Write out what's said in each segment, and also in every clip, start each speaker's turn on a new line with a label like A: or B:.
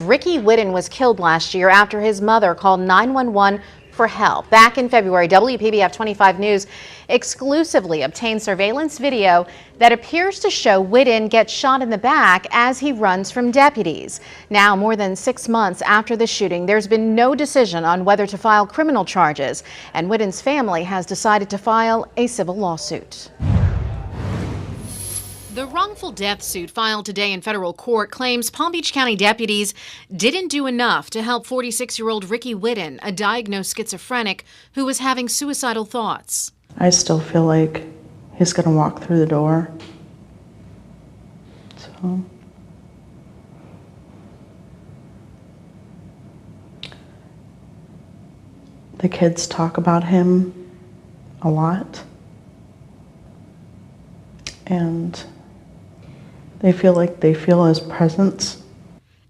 A: Ricky Whitten was killed last year after his mother called 911 for help. Back in February, WPBF 25 News exclusively obtained surveillance video that appears to show Whitten get shot in the back as he runs from deputies. Now, more than 6 months after the shooting, there's been no decision on whether to file criminal charges, and Whitten's family has decided to file a civil lawsuit. The wrongful death suit filed today in federal court claims Palm Beach County deputies didn't do enough to help 46-year-old Ricky Whitten, a diagnosed schizophrenic who was having suicidal thoughts.
B: I still feel like he's going to walk through the door. So the kids talk about him a lot, and they feel his presence.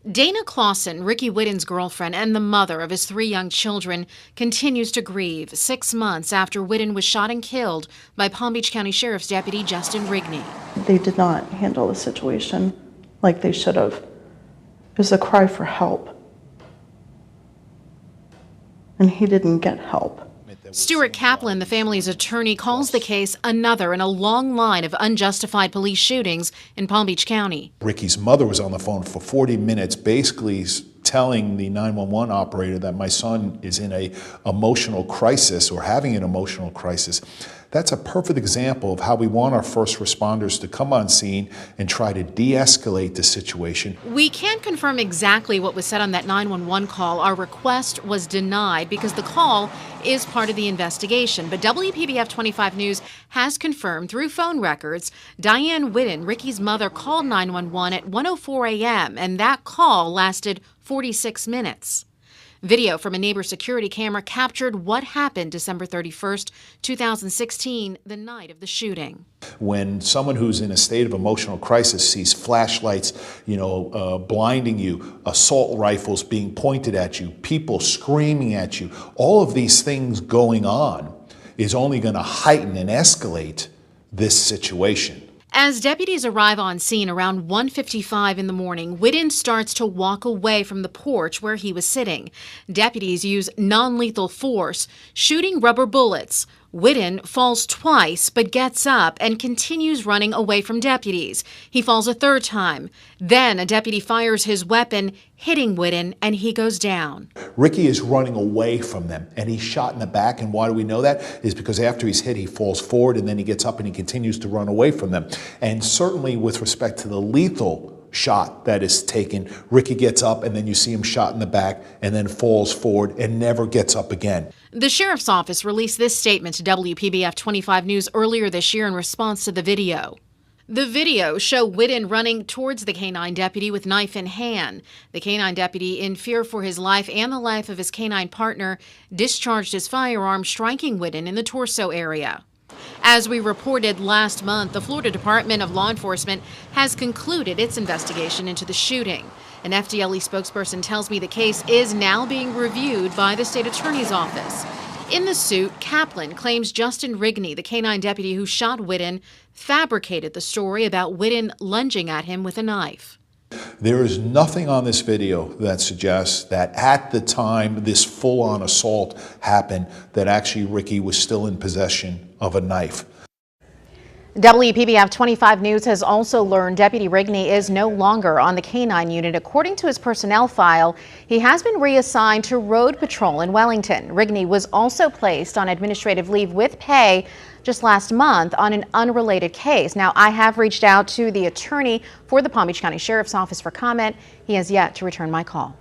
A: Dana Clausen, Ricky Whitten's girlfriend and the mother of his 3 young children, continues to grieve 6 months after Whitten was shot and killed by Palm Beach County Sheriff's Deputy Justin Rigney.
B: They did not handle the situation like they should have. It was a cry for help, and he didn't get help.
A: Stuart Kaplan, the family's attorney, calls the case another in a long line of unjustified police shootings in Palm Beach County.
C: Ricky's mother was on the phone for 40 minutes, basically telling the 911 operator that my son is in an emotional crisis or having an emotional crisis. That's a perfect example of how we want our first responders to come on scene and try to de-escalate the situation.
A: We can't confirm exactly what was said on that 911 call. Our request was denied because the call is part of the investigation. But WPBF 25 News has confirmed through phone records Diane Whitten, Ricky's mother, called 911 at 1:04 a.m. and that call lasted 46 minutes. Video from a neighbor's security camera captured what happened December 31st, 2016, the night of the shooting.
C: When someone who's in a state of emotional crisis sees flashlights, blinding you, assault rifles being pointed at you, people screaming at you, all of these things going on is only going to heighten and escalate this situation.
A: As deputies arrive on scene around 1:55 in the morning, Whitten starts to walk away from the porch where he was sitting. Deputies use non-lethal force, shooting rubber bullets. Whitten falls twice but gets up and continues running away from deputies. He falls a third time. Then a deputy fires his weapon, hitting Whitten, and he goes down.
C: Ricky is running away from them, and he's shot in the back. And why do we know that? Is because after he's hit, he falls forward, and then he gets up and he continues to run away from them. And certainly with respect to the lethal shot that is taken, Ricky gets up and then you see him shot in the back and then falls forward and never gets up again.
A: The sheriff's office released this statement to WPBF 25 News earlier this year in response to the video. The video showed Whitten running towards the canine deputy with knife in hand. The canine deputy, in fear for his life and the life of his canine partner, discharged his firearm, striking Whitten in the torso area. As we reported last month, the Florida Department of Law Enforcement has concluded its investigation into the shooting. An FDLE spokesperson tells me the case is now being reviewed by the state attorney's office. In the suit, Kaplan claims Justin Rigney, the canine deputy who shot Whitten, fabricated the story about Whitten lunging at him with a knife.
C: There is nothing on this video that suggests that at the time this full-on assault happened, that actually Ricky was still in possession of a knife.
A: WPBF 25 News has also learned Deputy Rigney is no longer on the canine unit. According to his personnel file, he has been reassigned to road patrol in Wellington. Rigney was also placed on administrative leave with pay just last month on an unrelated case. Now, I have reached out to the attorney for the Palm Beach County Sheriff's Office for comment. He has yet to return my call.